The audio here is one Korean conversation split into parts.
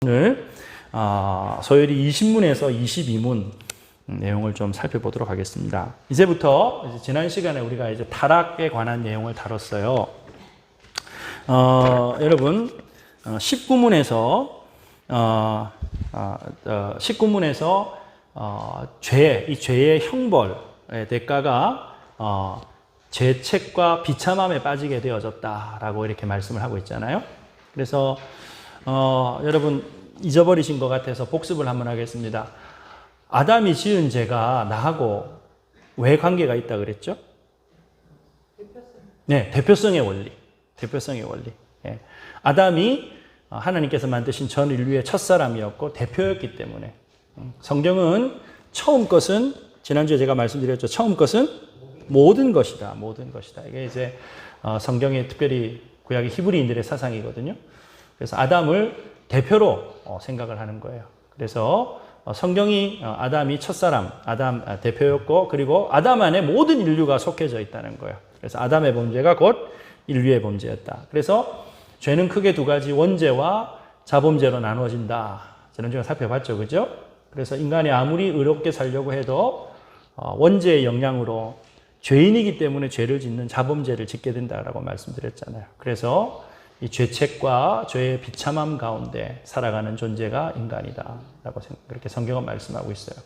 오늘 소열이 20문에서 22문 내용을 좀 살펴보도록 하겠습니다. 이제부터 지난 시간에 우리가 이제 타락에 관한 내용을 다뤘어요. 여러분 19문에서 이 죄의 형벌의 대가가 죄책과 비참함에 빠지게 되어졌다라고 이렇게 말씀을 하고 있잖아요. 그래서 여러분 잊어버리신 것 같아서 복습을 한번 하겠습니다. 아담이 지은 죄가 나하고 왜 관계가 있다 그랬죠? 네, 대표성의 원리. 대표성의 원리. 예. 아담이 하나님께서 만드신 전 인류의 첫사람이었고 대표였기 때문에 성경은 처음 것은 지난주에 제가 말씀드렸죠. 처음 것은 모든 것이다. 모든 것이다. 이게 이제 성경의 특별히 구약의 히브리인들의 사상이거든요. 그래서 아담을 대표로 생각을 하는 거예요. 그래서 성경이 아담이 첫사람, 아담 대표였고 그리고 아담 안에 모든 인류가 속해져 있다는 거예요. 그래서 아담의 범죄가 곧 인류의 범죄였다. 그래서 죄는 크게 두 가지 원죄와 자범죄로 나누어진다. 지난주에 살펴봤죠. 그죠? 그래서 인간이 아무리 의롭게 살려고 해도 원죄의 영향으로 죄인이기 때문에 죄를 짓는 자범죄를 짓게 된다라고 말씀드렸잖아요. 그래서 이 죄책과 죄의 비참함 가운데 살아가는 존재가 인간이다. 라고 그렇게 성경은 말씀하고 있어요.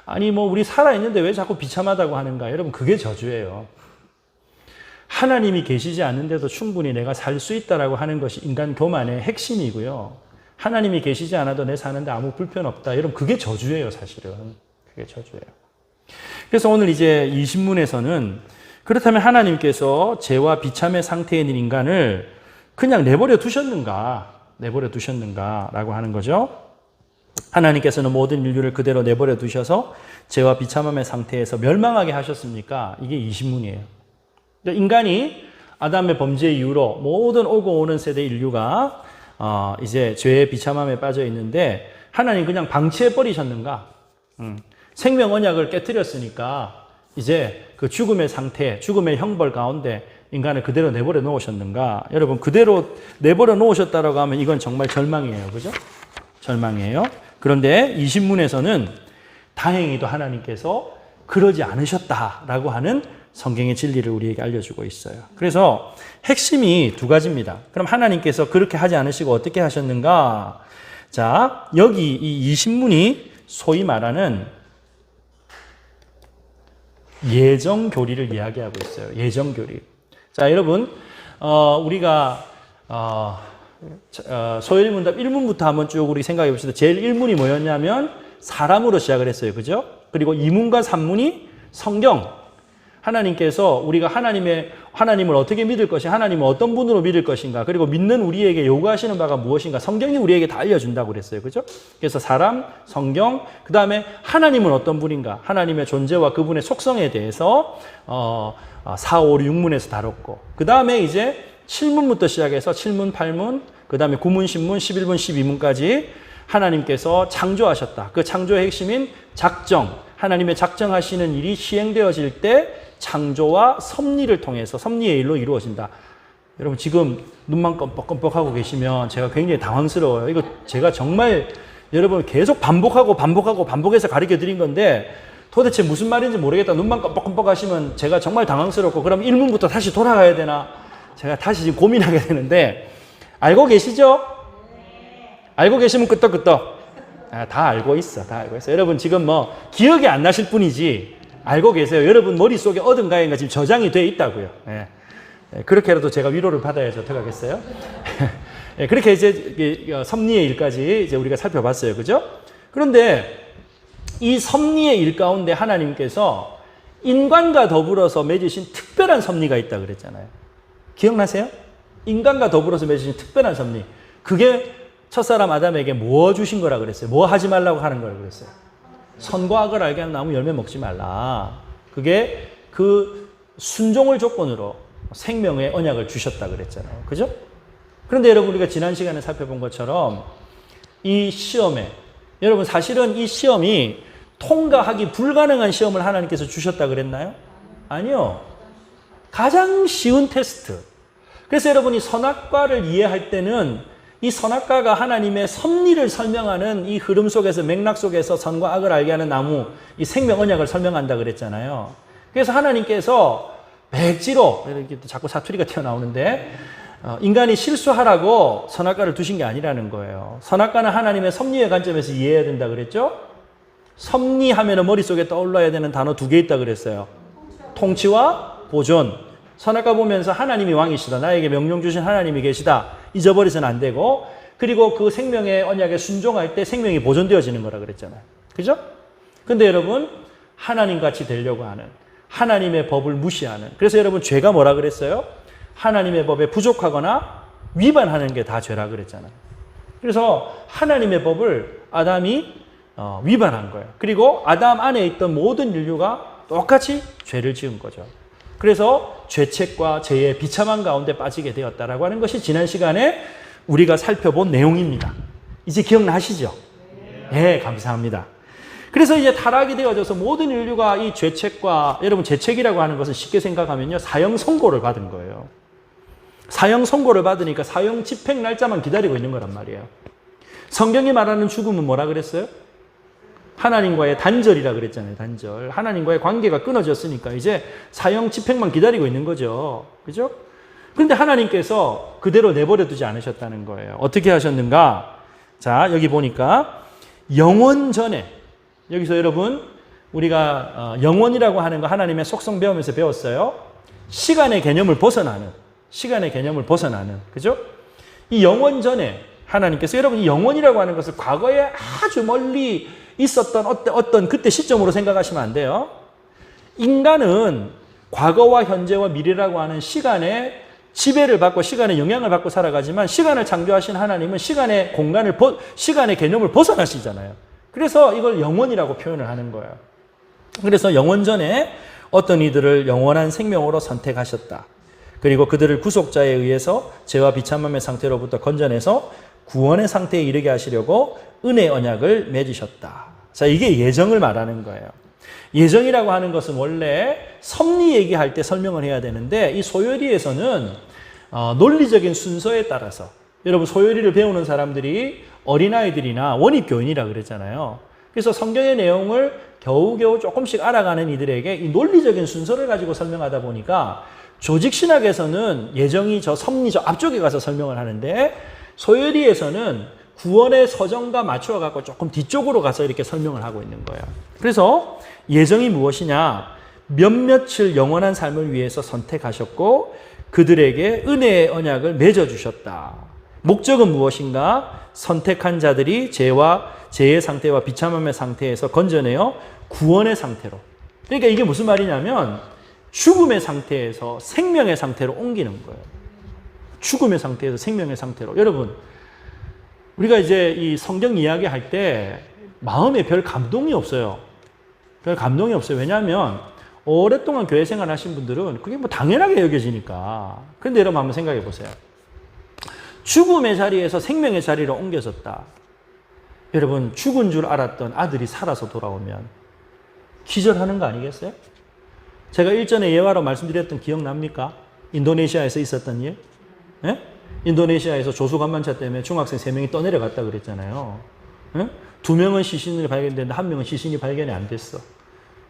아니, 우리 살아있는데 왜 자꾸 비참하다고 하는가? 여러분, 그게 저주예요. 하나님이 계시지 않는데도 충분히 내가 살 수 있다라고 하는 것이 인간 교만의 핵심이고요. 하나님이 계시지 않아도 내 사는데 아무 불편 없다. 여러분, 그게 저주예요, 사실은. 그게 저주예요. 그래서 오늘 이제 20문에서는 그렇다면 하나님께서 죄와 비참의 상태에 있는 인간을 그냥 내버려 두셨는가라고 하는 거죠. 하나님께서는 모든 인류를 그대로 내버려 두셔서 죄와 비참함의 상태에서 멸망하게 하셨습니까? 이게 20문이에요. 인간이 아담의 범죄 이후로 모든 오고 오는 세대 인류가 이제 죄의 비참함에 빠져 있는데 하나님 그냥 방치해 버리셨는가? 생명 언약을 깨뜨렸으니까 이제 그 죽음의 상태, 죽음의 형벌 가운데 인간을 그대로 내버려 놓으셨는가? 여러분, 그대로 내버려 놓으셨다라고 하면 이건 정말 절망이에요. 그죠? 절망이에요. 그런데 20문에서는 다행히도 하나님께서 그러지 않으셨다라고 하는 성경의 진리를 우리에게 알려주고 있어요. 그래서 핵심이 두 가지입니다. 그럼 하나님께서 그렇게 하지 않으시고 어떻게 하셨는가? 자, 여기 이 20문이 소위 말하는 예정교리를 이야기하고 있어요. 예정교리. 자, 여러분, 우리가 소열문답 1문부터 한번 쭉 우리 생각해 봅시다. 제일 1문이 뭐였냐면 사람으로 시작을 했어요. 그죠? 그리고 2문과 3문이 성경. 하나님께서 우리가 하나님을 어떻게 믿을 것이, 하나님을 어떤 분으로 믿을 것인가, 그리고 믿는 우리에게 요구하시는 바가 무엇인가, 성경이 우리에게 다 알려준다고 그랬어요. 그죠? 그래서 사람, 성경, 그 다음에 하나님은 어떤 분인가, 하나님의 존재와 그분의 속성에 대해서 4, 5, 6문에서 다뤘고, 그 다음에 이제 7문부터 시작해서 7문, 8문, 그 다음에 9문, 10문, 11문, 12문까지 하나님께서 창조하셨다. 그 창조의 핵심인 작정, 하나님의 작정하시는 일이 시행되어질 때 창조와 섭리를 통해서 섭리의 일로 이루어진다. 여러분, 지금 눈만 껌뻑껌뻑하고 계시면 제가 굉장히 당황스러워요. 이거 제가 정말 여러분 계속 반복해서 가르쳐 드린 건데 도대체 무슨 말인지 모르겠다. 눈만 껌뻑껌뻑 하시면 제가 정말 당황스럽고, 그럼 1문부터 다시 돌아가야 되나? 제가 다시 지금 고민하게 되는데, 알고 계시죠? 알고 계시면 끄떡끄떡. 다 알고 있어. 여러분 지금 기억이 안 나실 뿐이지 알고 계세요. 여러분 머릿속에 어딘가에 지금 저장이 돼 있다고요. 그렇게라도 제가 위로를 받아야지 어떡하겠어요? 그렇게 이제 섭리의 일까지 이제 우리가 살펴봤어요. 그죠? 그런데 이 섭리의 일 가운데 하나님께서 인간과 더불어서 맺으신 특별한 섭리가 있다 그랬잖아요. 기억나세요? 인간과 더불어서 맺으신 특별한 섭리. 그게 첫사람 아담에게 뭐 주신 거라 그랬어요? 뭐 하지 말라고 하는 거라 그랬어요? 선과 악을 알게 하는 나무 열매 먹지 말라. 그게 그 순종을 조건으로 생명의 언약을 주셨다 그랬잖아요. 그죠? 그런데 여러분, 우리가 지난 시간에 살펴본 것처럼 이 시험에, 여러분 사실은 이 시험이 통과하기 불가능한 시험을 하나님께서 주셨다 그랬나요? 아니요. 가장 쉬운 테스트. 그래서 여러분이 선악과를 이해할 때는 이 선악과가 하나님의 섭리를 설명하는 이 흐름 속에서 맥락 속에서 선과 악을 알게 하는 나무, 이 생명 언약을 설명한다 그랬잖아요. 그래서 하나님께서 백지로 이렇게 자꾸 사투리가 튀어나오는데 인간이 실수하라고 선악과를 두신 게 아니라는 거예요. 선악과는 하나님의 섭리의 관점에서 이해해야 된다 그랬죠? 섭리하면 머릿속에 떠올라야 되는 단어 두 개 있다 그랬어요. 통치와 보존. 선악과 보면서 하나님이 왕이시다. 나에게 명령 주신 하나님이 계시다. 잊어버리서는 안 되고, 그리고 그 생명의 언약에 순종할 때 생명이 보존되어지는 거라 그랬잖아요. 그죠? 근데 여러분, 하나님같이 되려고 하는, 하나님의 법을 무시하는, 그래서 여러분 죄가 뭐라 그랬어요? 하나님의 법에 부족하거나 위반하는 게 다 죄라 그랬잖아요. 그래서 하나님의 법을 아담이 위반한 거예요. 그리고 아담 안에 있던 모든 인류가 똑같이 죄를 지은 거죠. 그래서 죄책과 죄의 비참한 가운데 빠지게 되었다라고 하는 것이 지난 시간에 우리가 살펴본 내용입니다. 이제 기억나시죠? 네, 감사합니다. 그래서 이제 타락이 되어져서 모든 인류가 이 죄책과, 여러분 죄책이라고 하는 것은 쉽게 생각하면요, 사형 선고를 받은 거예요. 사형 선고를 받으니까 사형 집행 날짜만 기다리고 있는 거란 말이에요. 성경이 말하는 죽음은 뭐라 그랬어요? 하나님과의 단절이라 그랬잖아요. 단절. 하나님과의 관계가 끊어졌으니까 이제 사형 집행만 기다리고 있는 거죠. 그죠? 그런데 하나님께서 그대로 내버려 두지 않으셨다는 거예요. 어떻게 하셨는가? 자, 여기 보니까 영원 전에, 여기서 여러분 우리가 영원이라고 하는 거 하나님의 속성 배우면서 배웠어요. 시간의 개념을 벗어나는, 시간의 개념을 벗어나는, 그죠? 이 영원 전에 하나님께서, 여러분 이 영원이라고 하는 것을 과거에 아주 멀리 있었던 어떤 그때 시점으로 생각하시면 안 돼요. 인간은 과거와 현재와 미래라고 하는 시간에 지배를 받고 시간에 영향을 받고 살아가지만, 시간을 창조하신 하나님은 시간의 공간을, 시간의 개념을 벗어나시잖아요. 그래서 이걸 영원이라고 표현을 하는 거예요. 그래서 영원 전에 어떤 이들을 영원한 생명으로 선택하셨다. 그리고 그들을 구속자에 의해서 죄와 비참함의 상태로부터 건져내서 구원의 상태에 이르게 하시려고 은혜 언약을 맺으셨다. 자, 이게 예정을 말하는 거예요. 예정이라고 하는 것은 원래 섭리 얘기할 때 설명을 해야 되는데, 이 소요리에서는 논리적인 순서에 따라서, 여러분 소요리를 배우는 사람들이 어린아이들이나 원입교인이라 그랬잖아요. 그래서 성경의 내용을 겨우겨우 조금씩 알아가는 이들에게 이 논리적인 순서를 가지고 설명하다 보니까, 조직신학에서는 예정이 저 섭리 저 앞쪽에 가서 설명을 하는데, 소요리에서는 구원의 서정과 맞추어 갖고 조금 뒤쪽으로 가서 이렇게 설명을 하고 있는 거예요. 그래서 예정이 무엇이냐? 몇몇을 영원한 삶을 위해서 선택하셨고 그들에게 은혜의 언약을 맺어주셨다. 목적은 무엇인가? 선택한 자들이 죄의 상태와 비참함의 상태에서 건져내어 구원의 상태로. 그러니까 이게 무슨 말이냐면 죽음의 상태에서 생명의 상태로 옮기는 거예요. 죽음의 상태에서 생명의 상태로. 여러분, 우리가 이제 이 성경 이야기 할 때 마음에 별 감동이 없어요. 별 감동이 없어요. 왜냐하면 오랫동안 교회 생활 하신 분들은 그게 뭐 당연하게 여겨지니까. 그런데 여러분 한번 생각해 보세요. 죽음의 자리에서 생명의 자리로 옮겨졌다. 여러분, 죽은 줄 알았던 아들이 살아서 돌아오면 기절하는 거 아니겠어요? 제가 일전에 예화로 말씀드렸던 기억납니까? 인도네시아에서 있었던 일? 예? 인도네시아에서 조수간만차 때문에 중학생 3명이 떠내려갔다 그랬잖아요. 예? 2명은 시신을 발견됐는데 1명은 시신이 발견이 안 됐어.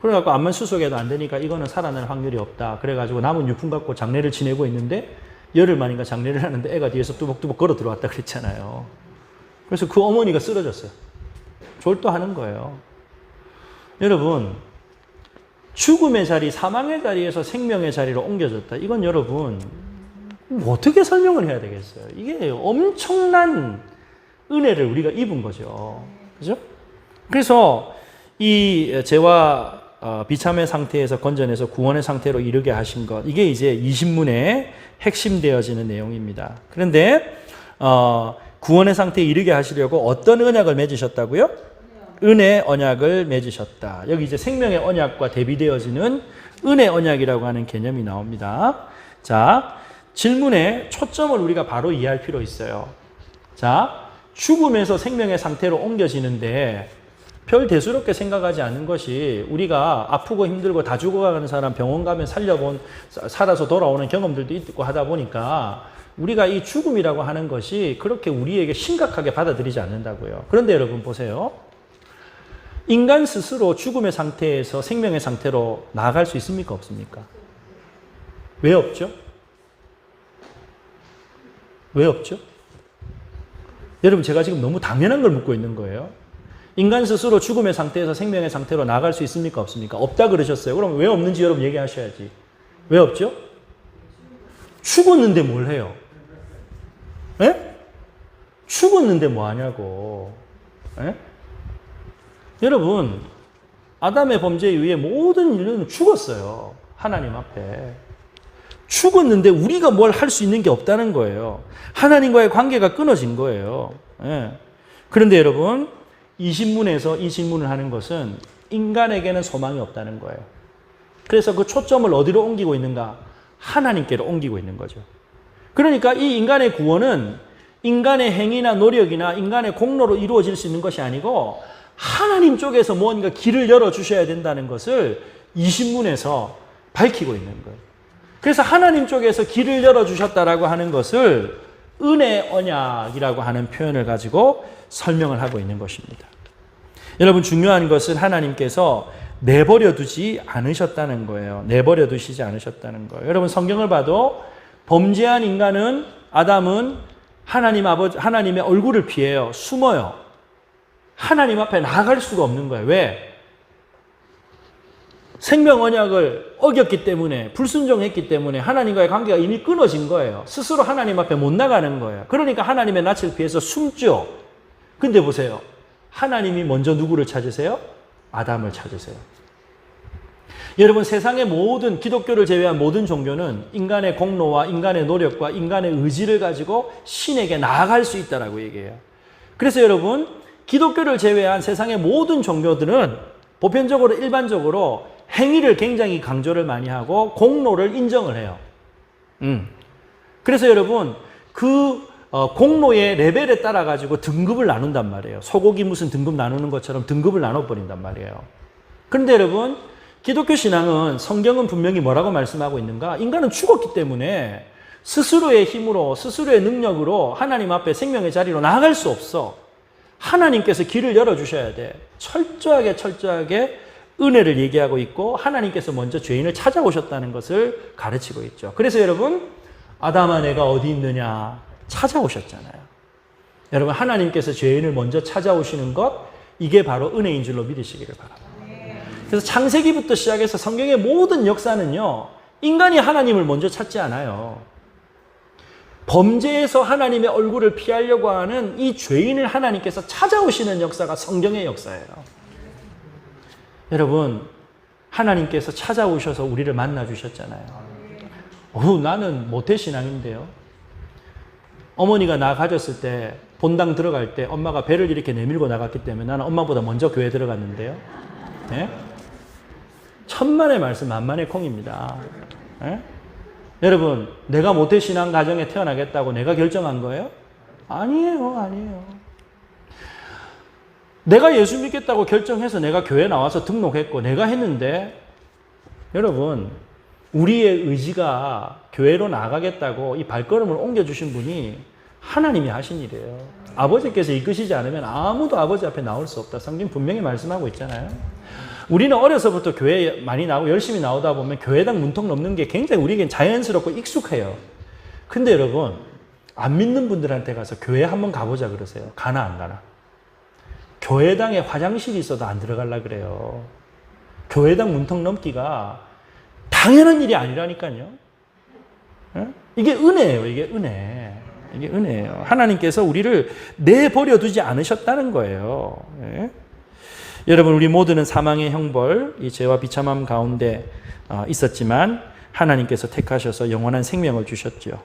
그래갖고 암만 수속해도 안 되니까 이거는 살아날 확률이 없다. 그래가지고 남은 유품 갖고 장례를 지내고 있는데 열흘 만인가 장례를 하는데 애가 뒤에서 뚜벅뚜벅 걸어 들어왔다 그랬잖아요. 그래서 그 어머니가 쓰러졌어요. 졸도하는 거예요. 여러분, 죽음의 자리, 사망의 자리에서 생명의 자리로 옮겨졌다. 이건 여러분 어떻게 설명을 해야 되겠어요? 이게 엄청난 은혜를 우리가 입은 거죠. 그죠? 그래서 이 죄와 비참의 상태에서 건져내서 구원의 상태로 이르게 하신 것, 이게 이제 이 신문에 핵심되어지는 내용입니다. 그런데 구원의 상태에 이르게 하시려고 어떤 언약을 맺으셨다고요? 은혜 언약을 맺으셨다. 여기 이제 생명의 언약과 대비되어지는 은혜 언약이라고 하는 개념이 나옵니다. 자, 질문의 초점을 우리가 바로 이해할 필요 있어요. 자, 죽음에서 생명의 상태로 옮겨지는데 별 대수롭게 생각하지 않는 것이, 우리가 아프고 힘들고 다 죽어가는 사람 병원 가면 살아서 돌아오는 경험들도 있고 하다 보니까 우리가 이 죽음이라고 하는 것이 그렇게 우리에게 심각하게 받아들이지 않는다고요. 그런데 여러분 보세요. 인간 스스로 죽음의 상태에서 생명의 상태로 나아갈 수 있습니까? 없습니까? 왜 없죠? 왜 없죠? 여러분, 제가 지금 너무 당연한 걸 묻고 있는 거예요. 인간 스스로 죽음의 상태에서 생명의 상태로 나아갈 수 있습니까? 없습니까? 없다 그러셨어요. 그럼 왜 없는지 여러분 얘기하셔야지. 왜 없죠? 죽었는데 뭘 해요? 예? 죽었는데 뭐 하냐고. 예? 여러분, 아담의 범죄에 의해 모든 인류는 죽었어요. 하나님 앞에. 죽었는데 우리가 뭘 할 수 있는 게 없다는 거예요. 하나님과의 관계가 끊어진 거예요. 예. 그런데 여러분, 이 신문에서 이 질문을 하는 것은 인간에게는 소망이 없다는 거예요. 그래서 그 초점을 어디로 옮기고 있는가? 하나님께로 옮기고 있는 거죠. 그러니까 이 인간의 구원은 인간의 행위나 노력이나 인간의 공로로 이루어질 수 있는 것이 아니고 하나님 쪽에서 뭔가 길을 열어주셔야 된다는 것을 이 신문에서 밝히고 있는 거예요. 그래서 하나님 쪽에서 길을 열어주셨다라고 하는 것을 은혜 언약이라고 하는 표현을 가지고 설명을 하고 있는 것입니다. 여러분, 중요한 것은 하나님께서 내버려 두지 않으셨다는 거예요. 내버려 두시지 않으셨다는 거예요. 여러분, 성경을 봐도 범죄한 인간은, 아담은 하나님의 얼굴을 피해요. 숨어요. 하나님 앞에 나아갈 수가 없는 거예요. 왜? 생명 언약을 어겼기 때문에, 불순종했기 때문에 하나님과의 관계가 이미 끊어진 거예요. 스스로 하나님 앞에 못 나가는 거예요. 그러니까 하나님의 낯을 피해서 숨죠. 근데 보세요. 하나님이 먼저 누구를 찾으세요? 아담을 찾으세요. 여러분, 세상의 모든, 기독교를 제외한 모든 종교는 인간의 공로와 인간의 노력과 인간의 의지를 가지고 신에게 나아갈 수 있다라고 얘기해요. 그래서 여러분, 기독교를 제외한 세상의 모든 종교들은 보편적으로, 일반적으로 행위를 굉장히 강조를 많이 하고 공로를 인정을 해요. 그래서 여러분, 그 공로의 레벨에 따라 가지고 등급을 나눈단 말이에요. 소고기 무슨 등급 나누는 것처럼 등급을 나눠버린단 말이에요. 그런데 여러분, 기독교 신앙은, 성경은 분명히 뭐라고 말씀하고 있는가? 인간은 죽었기 때문에 스스로의 힘으로, 스스로의 능력으로 하나님 앞에 생명의 자리로 나아갈 수 없어. 하나님께서 길을 열어주셔야 돼. 철저하게 은혜를 얘기하고 있고, 하나님께서 먼저 죄인을 찾아오셨다는 것을 가르치고 있죠. 그래서 여러분, 아담아 내가 어디 있느냐 찾아오셨잖아요. 여러분, 하나님께서 죄인을 먼저 찾아오시는 것, 이게 바로 은혜인 줄로 믿으시기를 바랍니다. 그래서 창세기부터 시작해서 성경의 모든 역사는요, 인간이 하나님을 먼저 찾지 않아요. 범죄에서 하나님의 얼굴을 피하려고 하는 이 죄인을 하나님께서 찾아오시는 역사가 성경의 역사예요. 여러분, 하나님께서 찾아오셔서 우리를 만나주셨잖아요. 나는 모태신앙인데요. 어머니가 나 가졌을 때, 본당 들어갈 때 엄마가 배를 이렇게 내밀고 나갔기 때문에 나는 엄마보다 먼저 교회 들어갔는데요. 네? 천만의 말씀 만만의 콩입니다. 네? 여러분, 내가 모태신앙 가정에 태어나겠다고 내가 결정한 거예요? 아니에요. 내가 예수 믿겠다고 결정해서 내가 교회 나와서 등록했고 내가 했는데, 여러분, 우리의 의지가 교회로 나가겠다고 이 발걸음을 옮겨주신 분이 하나님이 하신 일이에요. 아버지께서 이끄시지 않으면 아무도 아버지 앞에 나올 수 없다. 성경 분명히 말씀하고 있잖아요. 우리는 어려서부터 교회에 많이 나오고 열심히 나오다 보면 교회당 문턱 넘는 게 굉장히 우리에겐 자연스럽고 익숙해요. 근데 여러분, 안 믿는 분들한테 가서 교회 한번 가보자 그러세요. 가나 안 가나? 교회당에 화장실이 있어도 안 들어가려고 그래요. 교회당 문턱 넘기가 당연한 일이 아니라니까요. 이게 은혜예요. 이게 은혜예요. 하나님께서 우리를 내버려 두지 않으셨다는 거예요. 여러분, 우리 모두는 사망의 형벌, 이 죄와 비참함 가운데 있었지만 하나님께서 택하셔서 영원한 생명을 주셨죠.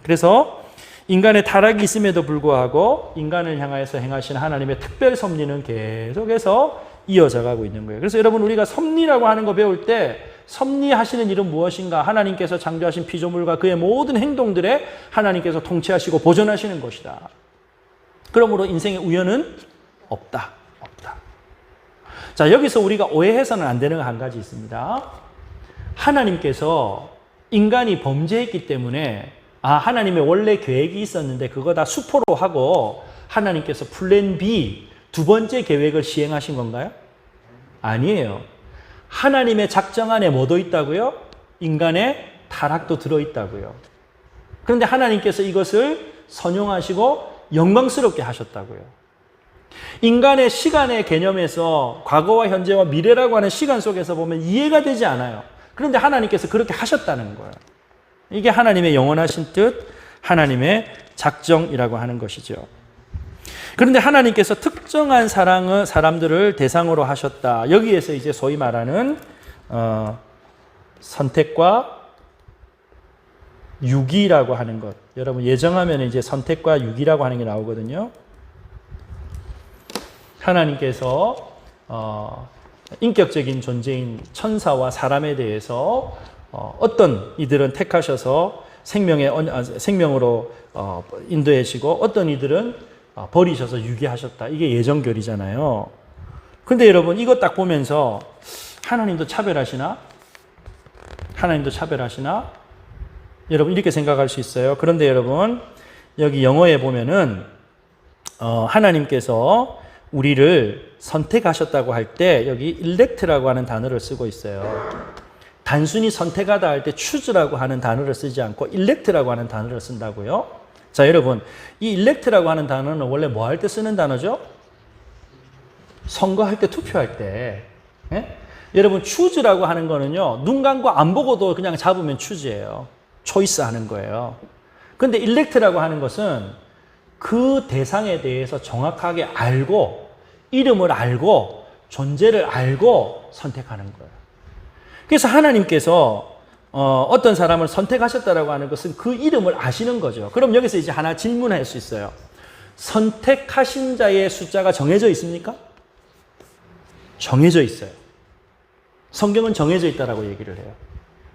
그래서 인간의 타락이 있음에도 불구하고 인간을 향하여서 행하신 하나님의 특별 섭리는 계속해서 이어져 가고 있는 거예요. 그래서 여러분, 우리가 섭리라고 하는 거 배울 때 섭리하시는 일은 무엇인가? 하나님께서 창조하신 피조물과 그의 모든 행동들에 하나님께서 통치하시고 보존하시는 것이다. 그러므로 인생의 우연은 없다. 자, 여기서 우리가 오해해서는 안 되는 한 가지 있습니다. 하나님께서 인간이 범죄했기 때문에 하나님의 원래 계획이 있었는데 그거 다 수포로 하고 하나님께서 플랜 B, 두 번째 계획을 시행하신 건가요? 아니에요. 하나님의 작정 안에 뭐도 있다고요? 인간의 타락도 들어있다고요. 그런데 하나님께서 이것을 선용하시고 영광스럽게 하셨다고요. 인간의 시간의 개념에서 과거와 현재와 미래라고 하는 시간 속에서 보면 이해가 되지 않아요. 그런데 하나님께서 그렇게 하셨다는 거예요. 이게 하나님의 영원하신 뜻, 하나님의 작정이라고 하는 것이죠. 그런데 하나님께서 특정한 사람들을 대상으로 하셨다. 여기에서 이제 소위 말하는 선택과 유기라고 하는 것. 여러분 예정하면 이제 선택과 유기라고 하는 게 나오거든요. 하나님께서 인격적인 존재인 천사와 사람에 대해서 어떤 이들은 택하셔서 생명으로 인도하시고 어떤 이들은 버리셔서 유기하셨다. 이게 예정결이잖아요. 근데 여러분 이거 딱 보면서 하나님도 차별하시나? 하나님도 차별하시나? 여러분 이렇게 생각할 수 있어요. 그런데 여러분 여기 영어에 보면은 하나님께서 우리를 선택하셨다고 할 때 여기 elect라고 하는 단어를 쓰고 있어요. 단순히 선택하다 할 때 choose라고 하는 단어를 쓰지 않고 elect라고 하는 단어를 쓴다고요. 자, 여러분 이 elect라고 하는 단어는 원래 뭐 할 때 쓰는 단어죠? 선거할 때, 투표할 때. 예? 여러분 choose라고 하는 거는요, 눈 감고 안 보고도 그냥 잡으면 choose예요. 초이스 하는 거예요. 근데 elect라고 하는 것은 그 대상에 대해서 정확하게 알고, 이름을 알고, 존재를 알고 선택하는 거예요. 그래서 하나님께서 어떤 사람을 선택하셨다라고 하는 것은 그 이름을 아시는 거죠. 그럼 여기서 이제 하나 질문할 수 있어요. 선택하신 자의 숫자가 정해져 있습니까? 정해져 있어요. 성경은 정해져 있다라고 얘기를 해요.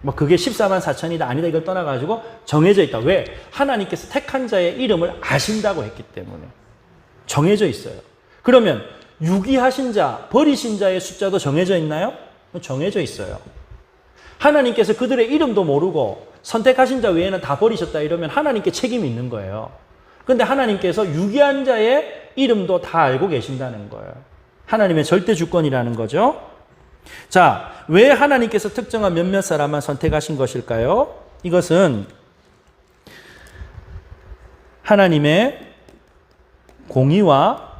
뭐 그게 14만 4천이다 아니다 이걸 떠나가지고 정해져 있다. 왜? 하나님께서 택한 자의 이름을 아신다고 했기 때문에 정해져 있어요. 그러면 유기하신 자, 버리신 자의 숫자도 정해져 있나요? 정해져 있어요. 하나님께서 그들의 이름도 모르고 선택하신 자 외에는 다 버리셨다 이러면 하나님께 책임이 있는 거예요. 그런데 하나님께서 유기한 자의 이름도 다 알고 계신다는 거예요. 하나님의 절대 주권이라는 거죠. 자, 왜 하나님께서 특정한 몇몇 사람만 선택하신 것일까요? 이것은 하나님의 공의와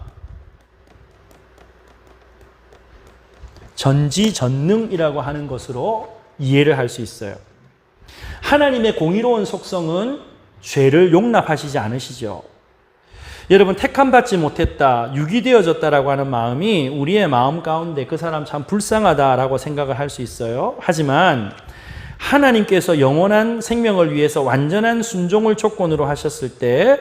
전지전능이라고 하는 것으로 이해를 할 수 있어요. 하나님의 공의로운 속성은 죄를 용납하시지 않으시죠. 여러분 택함받지 못했다, 유기되어졌다라고 하는 마음이 우리의 마음 가운데 그 사람 참 불쌍하다라고 생각을 할 수 있어요. 하지만 하나님께서 영원한 생명을 위해서 완전한 순종을 조건으로 하셨을 때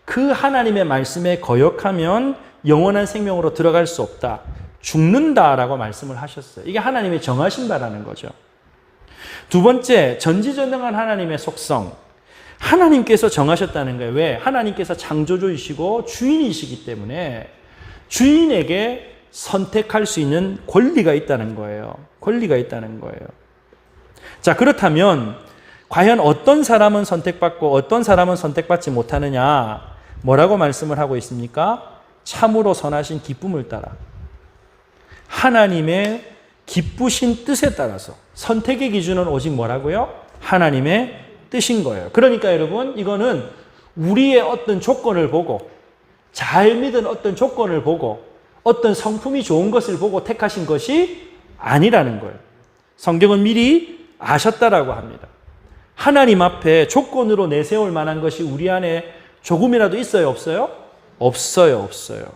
그 하나님의 말씀에 거역하면 영원한 생명으로 들어갈 수 없다, 죽는다라고 말씀을 하셨어요. 이게 하나님의 정하신 바라는 거죠. 두 번째, 전지전능한 하나님의 속성. 하나님께서 정하셨다는 거예요. 왜? 하나님께서 창조주이시고 주인이시기 때문에 주인에게 선택할 수 있는 권리가 있다는 거예요. 권리가 있다는 거예요. 자, 그렇다면 과연 어떤 사람은 선택받고 어떤 사람은 선택받지 못하느냐? 뭐라고 말씀을 하고 있습니까? 참으로 선하신 기쁨을 따라 하나님의 기쁘신 뜻에 따라서. 선택의 기준은 오직 뭐라고요? 하나님의 뜻인 거예요. 그러니까 여러분 이거는 우리의 어떤 조건을 보고, 잘 믿은 어떤 조건을 보고, 어떤 성품이 좋은 것을 보고 택하신 것이 아니라는 거예요. 성경은 미리 아셨다라고 합니다. 하나님 앞에 조건으로 내세울 만한 것이 우리 안에 조금이라도 있어요, 없어요? 없어요, 없어요.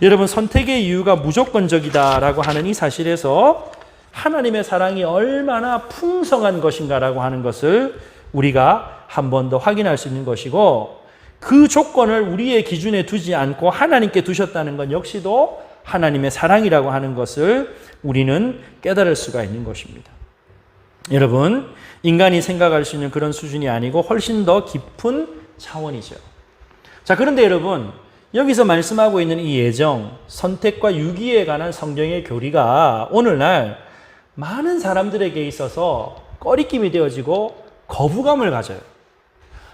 여러분 선택의 이유가 무조건적이다라고 하는 이 사실에서 하나님의 사랑이 얼마나 풍성한 것인가라고 하는 것을 우리가 한 번 더 확인할 수 있는 것이고, 그 조건을 우리의 기준에 두지 않고 하나님께 두셨다는 건 역시도 하나님의 사랑이라고 하는 것을 우리는 깨달을 수가 있는 것입니다. 여러분, 인간이 생각할 수 있는 그런 수준이 아니고 훨씬 더 깊은 차원이죠. 자, 그런데 여러분, 여기서 말씀하고 있는 이 예정, 선택과 유기에 관한 성경의 교리가 오늘날 많은 사람들에게 있어서 꺼리낌이 되어지고 거부감을 가져요.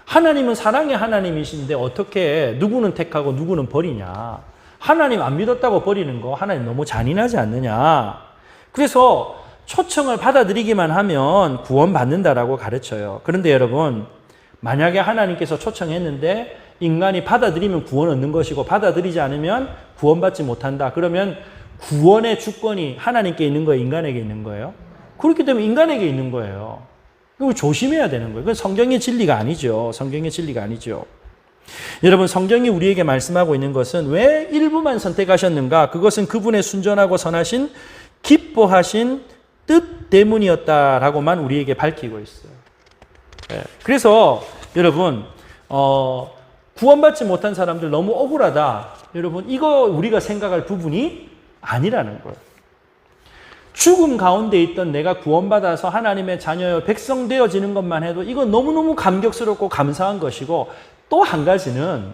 하나님은 사랑의 하나님이신데 어떻게 누구는 택하고 누구는 버리냐. 하나님 안 믿었다고 버리는 거 하나님 너무 잔인하지 않느냐. 그래서 초청을 받아들이기만 하면 구원받는다라고 가르쳐요. 그런데 여러분, 만약에 하나님께서 초청했는데 인간이 받아들이면 구원 얻는 것이고 받아들이지 않으면 구원받지 못한다. 그러면 구원의 주권이 하나님께 있는 거예요? 인간에게 있는 거예요? 그렇기 때문에 인간에게 있는 거예요. 그걸 조심해야 되는 거예요. 그건 성경의 진리가 아니죠. 성경의 진리가 아니죠. 여러분, 성경이 우리에게 말씀하고 있는 것은 왜 일부만 선택하셨는가? 그것은 그분의 순전하고 선하신 기뻐하신 뜻 때문이었다라고만 우리에게 밝히고 있어요. 그래서 여러분, 구원받지 못한 사람들 너무 억울하다. 여러분, 이거 우리가 생각할 부분이 아니라는 거예요. 죽음 가운데 있던 내가 구원받아서 하나님의 자녀여 백성 되어지는 것만 해도 이건 너무너무 감격스럽고 감사한 것이고, 또 한 가지는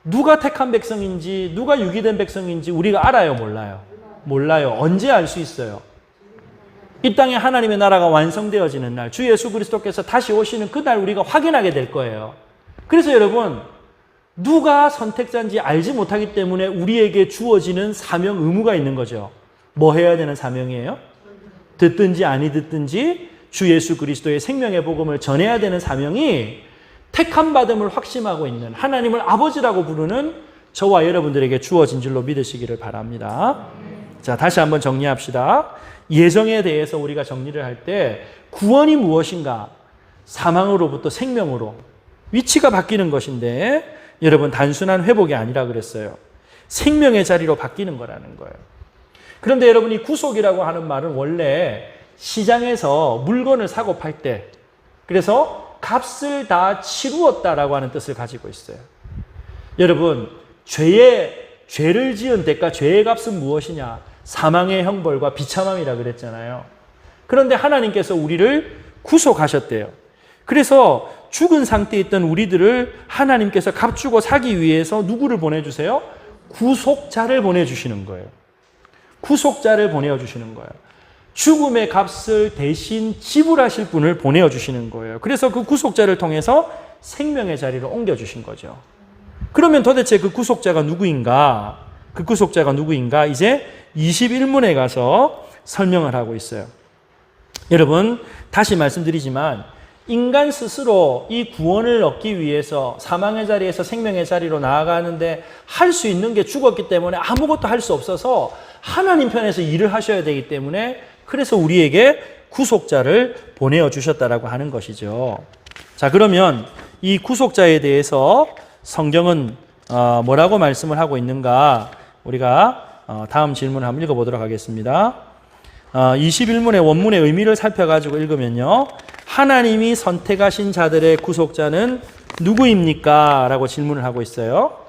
누가 택한 백성인지 누가 유기된 백성인지 우리가 알아요? 몰라요? 몰라요. 언제 알 수 있어요? 이 땅에 하나님의 나라가 완성되어지는 날, 주 예수 그리스도께서 다시 오시는 그날 우리가 확인하게 될 거예요. 그래서 여러분, 누가 선택자인지 알지 못하기 때문에 우리에게 주어지는 사명 의무가 있는 거죠. 뭐 해야 되는 사명이에요? 듣든지 아니 듣든지 주 예수 그리스도의 생명의 복음을 전해야 되는 사명이 택함 받음을 확신하고 있는 하나님을 아버지라고 부르는 저와 여러분들에게 주어진 줄로 믿으시기를 바랍니다. 자, 다시 한번 정리합시다. 예정에 대해서 우리가 정리를 할 때 구원이 무엇인가? 사망으로부터 생명으로 위치가 바뀌는 것인데, 여러분, 단순한 회복이 아니라 그랬어요. 생명의 자리로 바뀌는 거라는 거예요. 그런데 여러분, 이 구속이라고 하는 말은 원래 시장에서 물건을 사고 팔 때, 그래서 값을 다 치루었다라고 하는 뜻을 가지고 있어요. 여러분, 죄를 지은 대가, 죄의 값은 무엇이냐? 사망의 형벌과 비참함이라 그랬잖아요. 그런데 하나님께서 우리를 구속하셨대요. 그래서 죽은 상태에 있던 우리들을 하나님께서 값주고 사기 위해서 누구를 보내주세요? 구속자를 보내주시는 거예요. 구속자를 보내주시는 거예요. 죽음의 값을 대신 지불하실 분을 보내주시는 거예요. 그래서 그 구속자를 통해서 생명의 자리로 옮겨주신 거죠. 그러면 도대체 그 구속자가 누구인가? 그 구속자가 누구인가? 이제 21문에 가서 설명을 하고 있어요. 여러분, 다시 말씀드리지만 인간 스스로 이 구원을 얻기 위해서 사망의 자리에서 생명의 자리로 나아가는데 할 수 있는 게 죽었기 때문에 아무것도 할 수 없어서 하나님 편에서 일을 하셔야 되기 때문에, 그래서 우리에게 구속자를 보내어 주셨다라고 하는 것이죠. 자, 그러면 이 구속자에 대해서 성경은 뭐라고 말씀을 하고 있는가? 우리가 다음 질문을 한번 읽어보도록 하겠습니다. 21문의 원문의 의미를 살펴가지고 읽으면요, 하나님이 선택하신 자들의 구속자는 누구입니까? 라고 질문을 하고 있어요.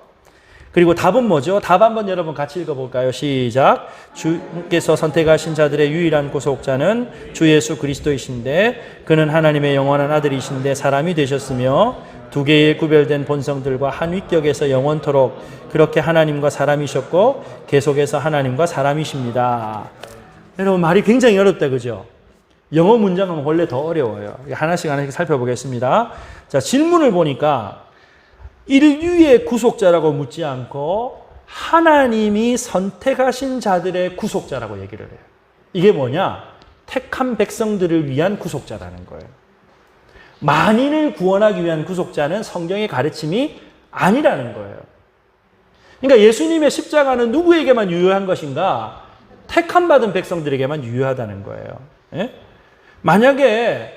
그리고 답은 뭐죠? 답 한번 여러분 같이 읽어볼까요? 시작. 주께서 선택하신 자들의 유일한 구속자는 주 예수 그리스도이신데, 그는 하나님의 영원한 아들이신데 사람이 되셨으며 두 개의 구별된 본성들과 한 위격에서 영원토록 그렇게 하나님과 사람이셨고 계속해서 하나님과 사람이십니다. 여러분, 말이 굉장히 어렵다, 그죠? 영어 문장은 원래 더 어려워요. 하나씩 살펴보겠습니다. 자, 질문을 보니까 인류의 구속자라고 묻지 않고 하나님이 선택하신 자들의 구속자라고 얘기를 해요. 이게 뭐냐? 택한 백성들을 위한 구속자라는 거예요. 만인을 구원하기 위한 구속자는 성경의 가르침이 아니라는 거예요. 그러니까 예수님의 십자가는 누구에게만 유효한 것인가? 택함 받은 백성들에게만 유효하다는 거예요. 예? 만약에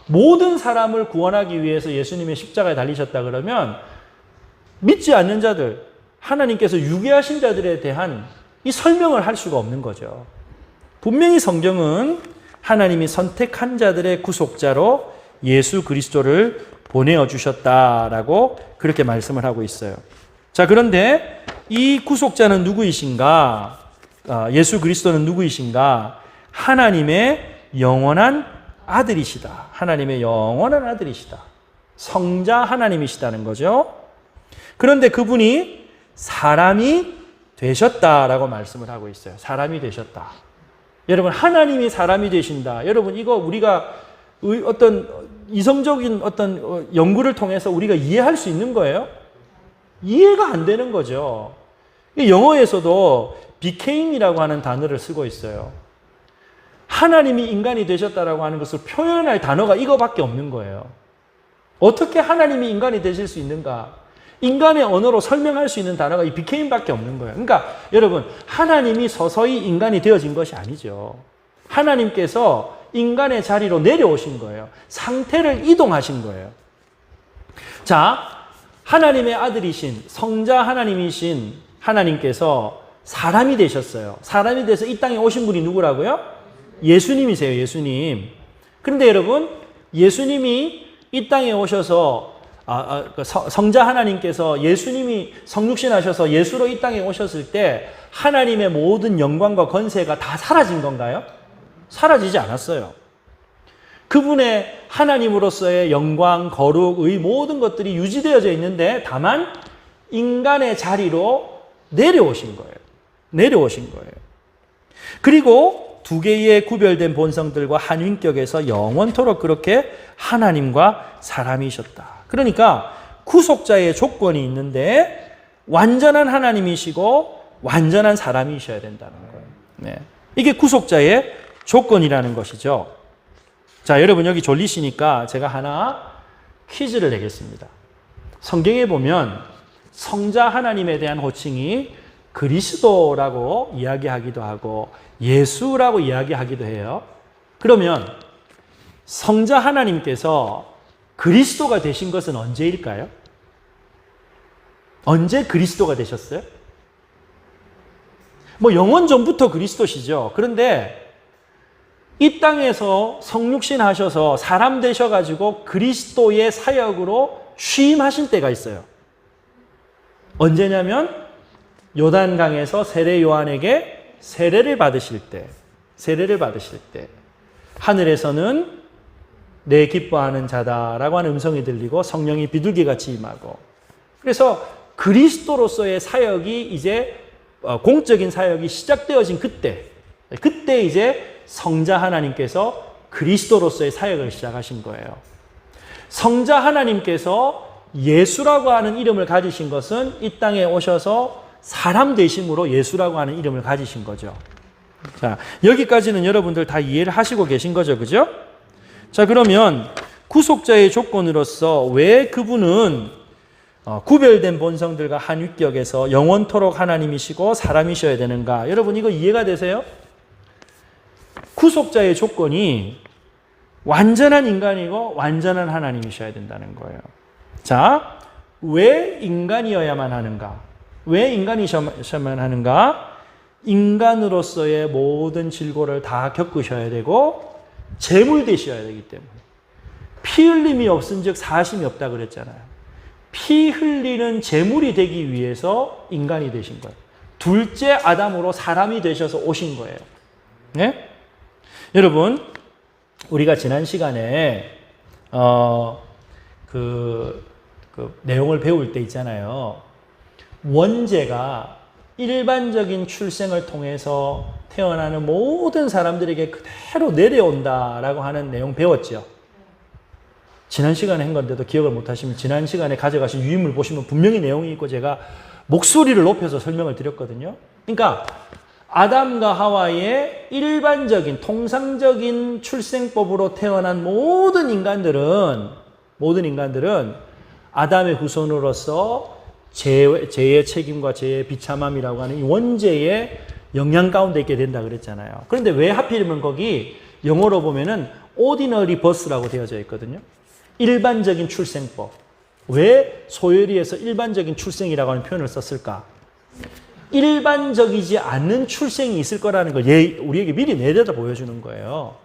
모든 사람을 구원하기 위해서 예수님의 십자가에 달리셨다 그러면 믿지 않는 자들, 하나님께서 유괴하신 자들에 대한 이 설명을 할 수가 없는 거죠. 분명히 성경은 하나님이 선택한 자들의 구속자로 예수 그리스도를 보내어 주셨다라고 그렇게 말씀을 하고 있어요. 자, 그런데 이 구속자는 누구이신가? 예수 그리스도는 누구이신가? 하나님의 영원한 아들이시다. 하나님의 영원한 아들이시다. 성자 하나님이시다는 거죠. 그런데 그분이 사람이 되셨다라고 말씀을 하고 있어요. 사람이 되셨다. 여러분, 하나님이 사람이 되신다. 여러분, 이거 우리가 어떤 이성적인 어떤 연구를 통해서 우리가 이해할 수 있는 거예요? 이해가 안 되는 거죠. 영어에서도 became이라고 하는 단어를 쓰고 있어요. 하나님이 인간이 되셨다라고 하는 것을 표현할 단어가 이거밖에 없는 거예요. 어떻게 하나님이 인간이 되실 수 있는가? 인간의 언어로 설명할 수 있는 단어가 이 became밖에 없는 거예요. 그러니까 여러분, 하나님이 서서히 인간이 되어진 것이 아니죠. 하나님께서 인간의 자리로 내려오신 거예요. 상태를 이동하신 거예요. 자, 하나님의 아들이신 성자 하나님이신 하나님께서 사람이 되셨어요. 사람이 돼서 이 땅에 오신 분이 누구라고요? 예수님이세요. 예수님. 그런데 여러분, 예수님이 이 땅에 오셔서 성자 하나님께서 예수님이 성육신 하셔서 예수로 이 땅에 오셨을 때 하나님의 모든 영광과 권세가 다 사라진 건가요? 사라지지 않았어요. 그분의 하나님으로서의 영광, 거룩, 의 모든 것들이 유지되어져 있는데 다만 인간의 자리로 내려오신 거예요. 내려오신 거예요. 그리고 두 개의 구별된 본성들과 한 인격에서 영원토록 그렇게 하나님과 사람이셨다. 그러니까 구속자의 조건이 있는데 완전한 하나님이시고 완전한 사람이셔야 된다는 거예요. 네. 이게 구속자의 조건이라는 것이죠. 자, 여러분 여기 졸리시니까 제가 하나 퀴즈를 내겠습니다. 성경에 보면 성자 하나님에 대한 호칭이 그리스도라고 이야기하기도 하고 예수라고 이야기하기도 해요. 그러면 성자 하나님께서 그리스도가 되신 것은 언제일까요? 언제 그리스도가 되셨어요? 뭐 영원 전부터 그리스도시죠. 그런데 이 땅에서 성육신 하셔서 사람 되셔가지고 그리스도의 사역으로 취임하신 때가 있어요. 언제냐면 요단강에서 세례 요한에게 세례를 받으실 때, 하늘에서는 내 기뻐하는 자다라고 하는 음성이 들리고 성령이 비둘기같이 임하고, 그래서 그리스도로서의 사역이 이제 공적인 사역이 시작되어진 그때 이제 성자 하나님께서 그리스도로서의 사역을 시작하신 거예요. 성자 하나님께서 예수라고 하는 이름을 가지신 것은 이 땅에 오셔서 사람 되심으로 예수라고 하는 이름을 가지신 거죠. 자, 여기까지는 여러분들 다 이해를 하시고 계신 거죠, 그죠? 자, 그러면 구속자의 조건으로서 왜 그분은 구별된 본성들과 한 위격에서 영원토록 하나님이시고 사람이셔야 되는가? 여러분 이거 이해가 되세요? 구속자의 조건이 완전한 인간이고 완전한 하나님이셔야 된다는 거예요. 자, 왜 인간이어야만 하는가? 왜 인간이셔야만 하는가? 인간으로서의 모든 질고를 다 겪으셔야 되고 제물 되셔야 되기 때문에. 피 흘림이 없은 즉 사심이 없다 그랬잖아요. 피 흘리는 제물이 되기 위해서 인간이 되신 거예요. 둘째 아담으로 사람이 되셔서 오신 거예요. 네? 여러분, 우리가 지난 시간에 그 내용을 배울 때 있잖아요. 원죄가 일반적인 출생을 통해서 태어나는 모든 사람들에게 그대로 내려온다라고 하는 내용 배웠죠. 지난 시간에 한 건데도 기억을 못하시면 지난 시간에 가져가신 유인물 보시면 분명히 내용이 있고 제가 목소리를 높여서 설명을 드렸거든요. 그러니까 아담과 하와의 일반적인 통상적인 출생법으로 태어난 모든 인간들은 아담의 후손으로서 죄의 책임과 죄의 비참함이라고 하는 이 원죄의 영향 가운데 있게 된다 그랬잖아요. 그런데 왜 하필이면 거기 영어로 보면은 ordinary birth라고 되어져 있거든요. 일반적인 출생법. 왜 소열이에서 일반적인 출생이라고 하는 표현을 썼을까? 일반적이지 않는 출생이 있을 거라는 걸 우리에게 미리 내려다 보여주는 거예요.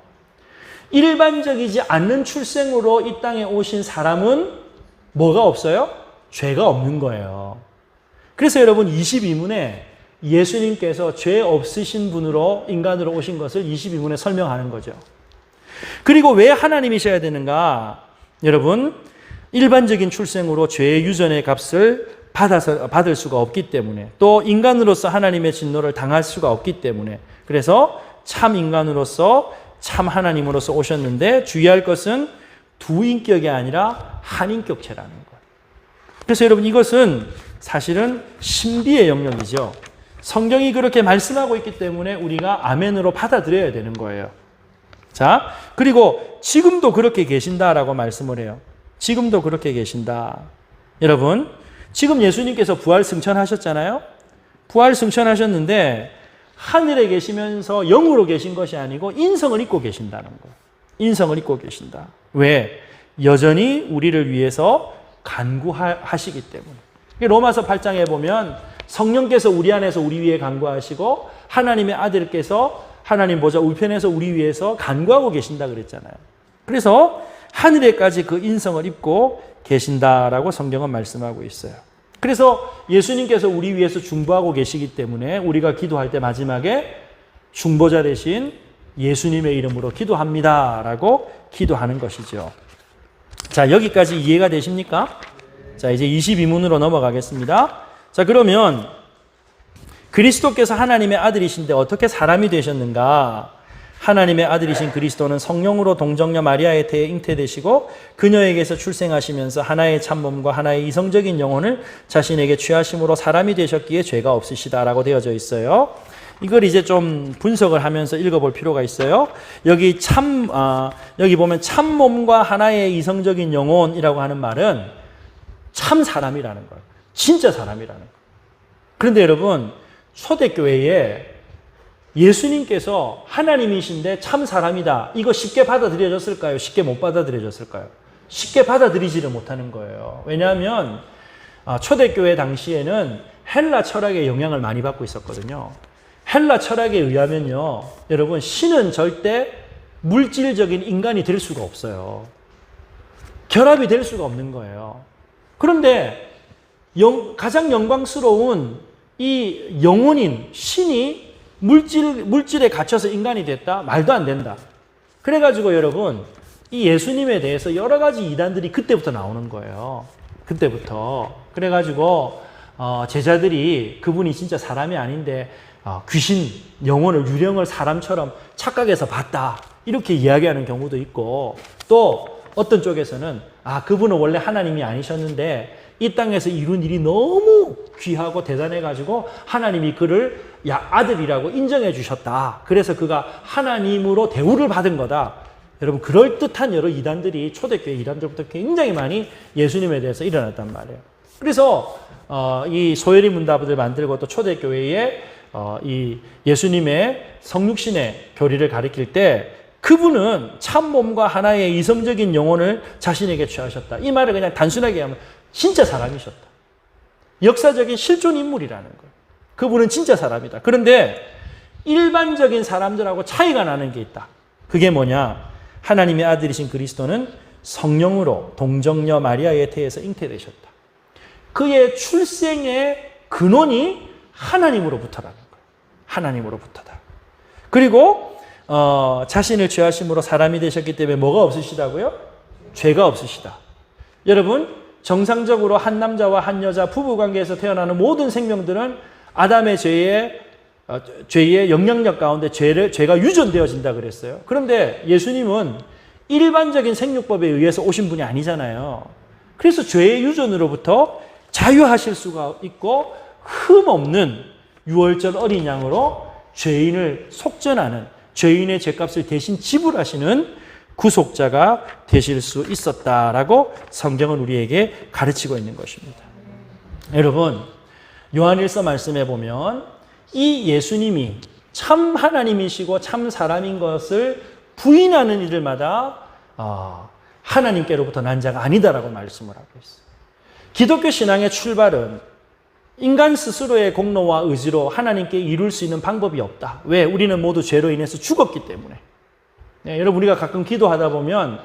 일반적이지 않는 출생으로 이 땅에 오신 사람은 뭐가 없어요? 죄가 없는 거예요. 그래서 여러분 22문에 예수님께서 죄 없으신 분으로 인간으로 오신 것을 22문에 설명하는 거죠. 그리고 왜 하나님이셔야 되는가? 여러분, 일반적인 출생으로 죄의 유전의 값을 받을 수가 없기 때문에, 또 인간으로서 하나님의 진노를 당할 수가 없기 때문에, 그래서 참 인간으로서 참 하나님으로서 오셨는데 주의할 것은 두 인격이 아니라 한 인격체라는 거예요. 그래서 여러분 이것은 사실은 신비의 영역이죠. 성경이 그렇게 말씀하고 있기 때문에 우리가 아멘으로 받아들여야 되는 거예요. 자, 그리고 지금도 그렇게 계신다라고 말씀을 해요. 지금도 그렇게 계신다. 여러분, 지금 예수님께서 부활 승천하셨잖아요. 부활 승천하셨는데 하늘에 계시면서 영으로 계신 것이 아니고 인성을 입고 계신다는 거예요. 인성을 입고 계신다. 왜? 여전히 우리를 위해서 간구하시기 때문에. 로마서 8장에 보면 성령께서 우리 안에서 우리 위해 간구하시고 하나님의 아들께서 하나님 보좌 우편에서 우리 위해서 간구하고 계신다 그랬잖아요. 그래서 하늘에까지 그 인성을 입고 계신다라고 성경은 말씀하고 있어요. 그래서 예수님께서 우리 위해서 중보하고 계시기 때문에 우리가 기도할 때 마지막에 중보자 대신 예수님의 이름으로 기도합니다라고 기도하는 것이죠. 자, 여기까지 이해가 되십니까? 자, 이제 22문으로 넘어가겠습니다. 자, 그러면 그리스도께서 하나님의 아들이신데 어떻게 사람이 되셨는가? 하나님의 아들이신 그리스도는 성령으로 동정녀 마리아의 태에 잉태되시고 그녀에게서 출생하시면서 하나의 참몸과 하나의 이성적인 영혼을 자신에게 취하심으로 사람이 되셨기에 죄가 없으시다라고 되어져 있어요. 이걸 이제 좀 분석을 하면서 읽어볼 필요가 있어요. 여기 여기 보면 참몸과 하나의 이성적인 영혼이라고 하는 말은 참 사람이라는 거예요. 진짜 사람이라는 거예요. 그런데 여러분, 초대교회에 예수님께서 하나님이신데 참 사람이다. 이거 쉽게 받아들여졌을까요? 쉽게 못 받아들여졌을까요? 쉽게 받아들이지를 못하는 거예요. 왜냐하면 초대교회 당시에는 헬라 철학의 영향을 많이 받고 있었거든요. 헬라 철학에 의하면요, 여러분, 신은 절대 물질적인 인간이 될 수가 없어요. 결합이 될 수가 없는 거예요. 그런데 가장 영광스러운 이 영혼인 신이 물질에 갇혀서 인간이 됐다? 말도 안 된다. 그래가지고 여러분, 이 예수님에 대해서 여러 가지 이단들이 그때부터 나오는 거예요. 그때부터. 그래가지고 제자들이 그분이 진짜 사람이 아닌데 귀신, 영혼을, 유령을 사람처럼 착각해서 봤다. 이렇게 이야기하는 경우도 있고, 또 어떤 쪽에서는 그분은 원래 하나님이 아니셨는데 이 땅에서 이룬 일이 너무 귀하고 대단해가지고 하나님이 그를 아들이라고 인정해 주셨다. 그래서 그가 하나님으로 대우를 받은 거다. 여러분, 그럴듯한 여러 이단들이 초대교회 이단들부터 굉장히 많이 예수님에 대해서 일어났단 말이에요. 그래서 이 소열이 문답을 만들고 또 초대교회에 이 예수님의 성육신의 교리를 가리킬 때 그분은 참몸과 하나의 이성적인 영혼을 자신에게 취하셨다. 이 말을 그냥 단순하게 하면 진짜 사람이셨다. 역사적인 실존 인물이라는 거예요. 그분은 진짜 사람이다. 그런데 일반적인 사람들하고 차이가 나는 게 있다. 그게 뭐냐? 하나님의 아들이신 그리스도는 성령으로 동정녀 마리아의 태에서 잉태되셨다. 그의 출생의 근원이 하나님으로부터라는 거예요. 하나님으로부터다. 그리고 자신을 취하심으로 사람이 되셨기 때문에 뭐가 없으시다고요? 죄가 없으시다. 여러분, 정상적으로 한 남자와 한 여자 부부관계에서 태어나는 모든 생명들은 아담의 죄의 영향력 가운데 죄가 유전되어진다 그랬어요. 그런데 예수님은 일반적인 생육법에 의해서 오신 분이 아니잖아요. 그래서 죄의 유전으로부터 자유하실 수가 있고 흠없는 유월절 어린 양으로 죄인을 속전하는, 죄인의 죄값을 대신 지불하시는 구속자가 되실 수 있었다라고 성경은 우리에게 가르치고 있는 것입니다. 여러분, 요한일서 말씀에 보면 이 예수님이 참 하나님이시고 참 사람인 것을 부인하는 이들마다 하나님께로부터 난 자가 아니다라고 말씀을 하고 있어요. 기독교 신앙의 출발은 인간 스스로의 공로와 의지로 하나님께 이룰 수 있는 방법이 없다. 왜? 우리는 모두 죄로 인해서 죽었기 때문에. 네, 여러분, 우리가 가끔 기도하다 보면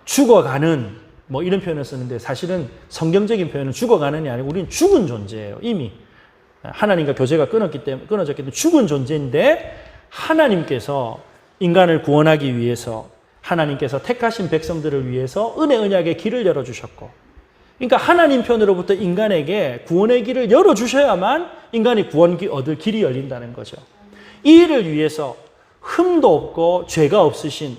죽어가는 뭐 이런 표현을 쓰는데 사실은 성경적인 표현은 죽어가는이 아니고 우리는 죽은 존재예요. 이미 하나님과 교제가 끊어졌기 때문에 죽은 존재인데 하나님께서 인간을 구원하기 위해서 하나님께서 택하신 백성들을 위해서 은혜 언약의 길을 열어주셨고, 그러니까 하나님 편으로부터 인간에게 구원의 길을 열어주셔야만 인간이 구원 얻을 길이 열린다는 거죠. 이 일을 위해서 흠도 없고 죄가 없으신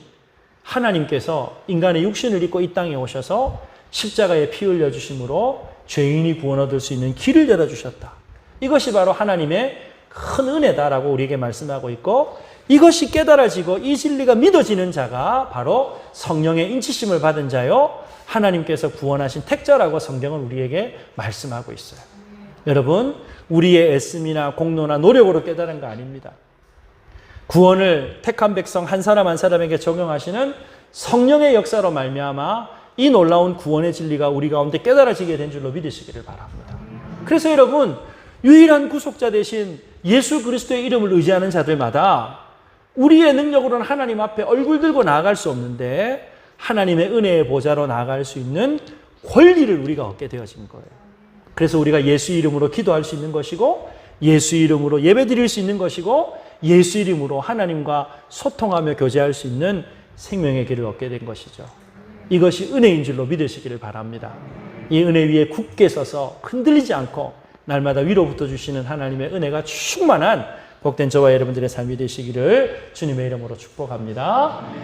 하나님께서 인간의 육신을 입고 이 땅에 오셔서 십자가에 피 흘려 주심으로 죄인이 구원 얻을 수 있는 길을 열어 주셨다. 이것이 바로 하나님의 큰 은혜다라고 우리에게 말씀하고 있고, 이것이 깨달아지고 이 진리가 믿어지는 자가 바로 성령의 인치심을 받은 자요, 하나님께서 구원하신 택자라고 성경은 우리에게 말씀하고 있어요. 여러분, 우리의 애씀이나 공로나 노력으로 깨달은 거 아닙니다. 구원을 택한 백성 한 사람 한 사람에게 적용하시는 성령의 역사로 말미암아 이 놀라운 구원의 진리가 우리 가운데 깨달아지게 된 줄로 믿으시기를 바랍니다. 그래서 여러분, 유일한 구속자 되신 예수 그리스도의 이름을 의지하는 자들마다 우리의 능력으로는 하나님 앞에 얼굴 들고 나아갈 수 없는데 하나님의 은혜의 보좌로 나아갈 수 있는 권리를 우리가 얻게 되어진 거예요. 그래서 우리가 예수 이름으로 기도할 수 있는 것이고, 예수 이름으로 예배 드릴 수 있는 것이고, 예수 이름으로 하나님과 소통하며 교제할 수 있는 생명의 길을 얻게 된 것이죠. 이것이 은혜인 줄로 믿으시기를 바랍니다. 이 은혜 위에 굳게 서서 흔들리지 않고 날마다 위로부터 주시는 하나님의 은혜가 충만한 복된 저와 여러분들의 삶이 되시기를 주님의 이름으로 축복합니다.